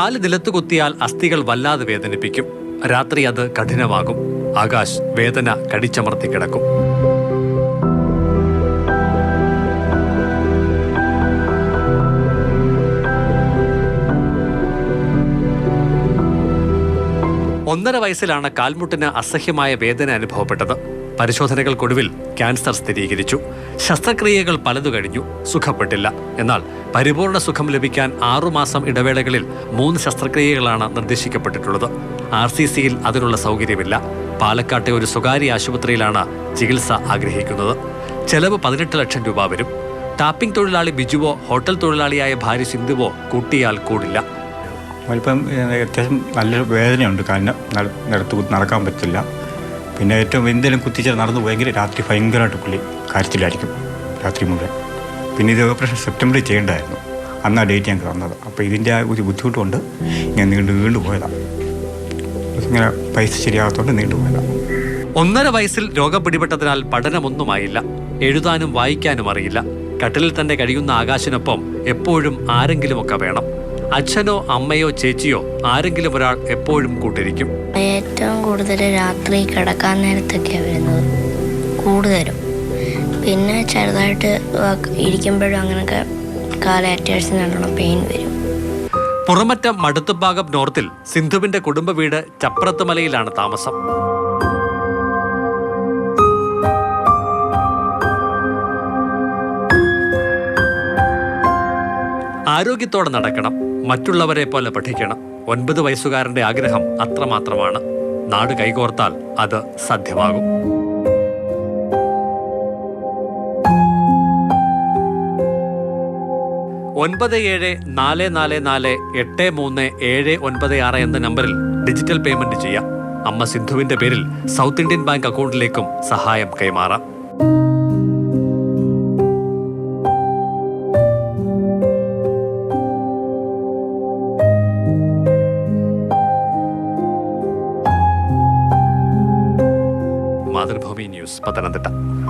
കാല് നിലത്ത് കുത്തിയാൽ അസ്ഥികൾ വല്ലാതെ വേദനിപ്പിക്കും. രാത്രി അത് കഠിനമാകും. ആകാശ് വേദന കടിച്ചമർത്തി കിടക്കും. ഒന്നര വയസ്സിലാണ് കാൽമുട്ടിന് അസഹ്യമായ വേദന അനുഭവപ്പെട്ടത്. പരിശോധനകൾക്കൊടുവിൽ ക്യാൻസർ സ്ഥിരീകരിച്ചു. ശസ്ത്രക്രിയകൾ പലതു കഴിഞ്ഞു, സുഖപ്പെട്ടില്ല. എന്നാൽ പരിപൂർണ സുഖം ലഭിക്കാൻ 6 മാസം ഇടവേളകളിൽ 3 ശസ്ത്രക്രിയകളാണ് നിർദ്ദേശിക്കപ്പെട്ടിട്ടുള്ളത്. RCCയിൽ അതിനുള്ള സൗകര്യമില്ല. പാലക്കാട്ടെ ഒരു സ്വകാര്യ ആശുപത്രിയിലാണ് ചികിത്സ ആഗ്രഹിക്കുന്നത്. ചെലവ് 18 ലക്ഷം രൂപ വരും. ടാപ്പിംഗ് തൊഴിലാളി ബിജുവോ ഹോട്ടൽ തൊഴിലാളിയായ ഭാര്യ സിന്ധുവോ കൂട്ടിയാൽ കൂടില്ല. വലിപ്പം അത്യാവശ്യം നല്ലൊരു വേദനയുണ്ട്. കാലിന് നടക്കാൻ പറ്റില്ല. പിന്നെ ഏറ്റവും എന്തെങ്കിലും കുത്തിച്ചാൽ നടന്നു പോയെങ്കിൽ രാത്രി ഭയങ്കരമായിട്ട് പുള്ളി കാര്യത്തിലായിരിക്കും രാത്രി മുഴുവൻ. പിന്നെ ഇത് ഓപ്പറേഷൻ സെപ്റ്റംബറിൽ ചെയ്യേണ്ടതായിരുന്നു. അന്നാ ഡേറ്റ് ഞങ്ങൾക്ക് തന്നത്. അപ്പോൾ ഇതിൻ്റെ ആ ഒരു ബുദ്ധിമുട്ടുകൊണ്ട് ഞാൻ നീണ്ടു പോയതാണ്. ഇങ്ങനെ പൈസ ശരിയാകത്തോണ്ട് നീണ്ടുപോയതാണ്. 1.5 വയസ്സിൽ രോഗം പിടിപെട്ടതിനാൽ പഠനമൊന്നുമായില്ല. എഴുതാനും വായിക്കാനും അറിയില്ല. കട്ടിലിൽ തന്നെ കഴിയുന്ന ആകാശിനൊപ്പം എപ്പോഴും ആരെങ്കിലുമൊക്കെ വേണം. അച്ഛനോ അമ്മയോ ചേച്ചിയോ ആരെങ്കിലും ഒരാൾ എപ്പോഴും കൂട്ടിരിക്കും. ഏറ്റവും കൂടുതൽ രാത്രി കിടക്കാൻ നേരത്തൊക്കെയാണ് വരുന്നത് കൂടുതലും. പിന്നെ ചെറുതായിട്ട് ഇരിക്കുമ്പോഴും അങ്ങനെയൊക്കെ കാലേറ്റേഴ്സിന് നല്ലോണം പെയിൻ വരും. പുറമറ്റം മടുത്തുഭാഗം നോർത്തിൽ സിന്ധുവിന്റെ കുടുംബ വീട് ചപ്രത്തുമലയിലാണ് താമസം. ആരോഗ്യത്തോടെ നടക്കണം, മറ്റുള്ളവരെ പോലെ പഠിക്കണം. 9 വയസ്സുകാരന്റെ ആഗ്രഹം അത്രമാത്രമാണ്. നാട് കൈകോർത്താൽ അത് സാധ്യമാകും. 9744483796 എന്ന നമ്പറിൽ ഡിജിറ്റൽ പേയ്മെന്റ് ചെയ്യാം. അമ്മ സിന്ധുവിന്റെ പേരിൽ സൗത്ത് ഇന്ത്യൻ ബാങ്ക് അക്കൗണ്ടിലേക്കും സഹായം കൈമാറാം. മാതൃഭൂമി ന്യൂസ്, പത്തനംതിട്ട.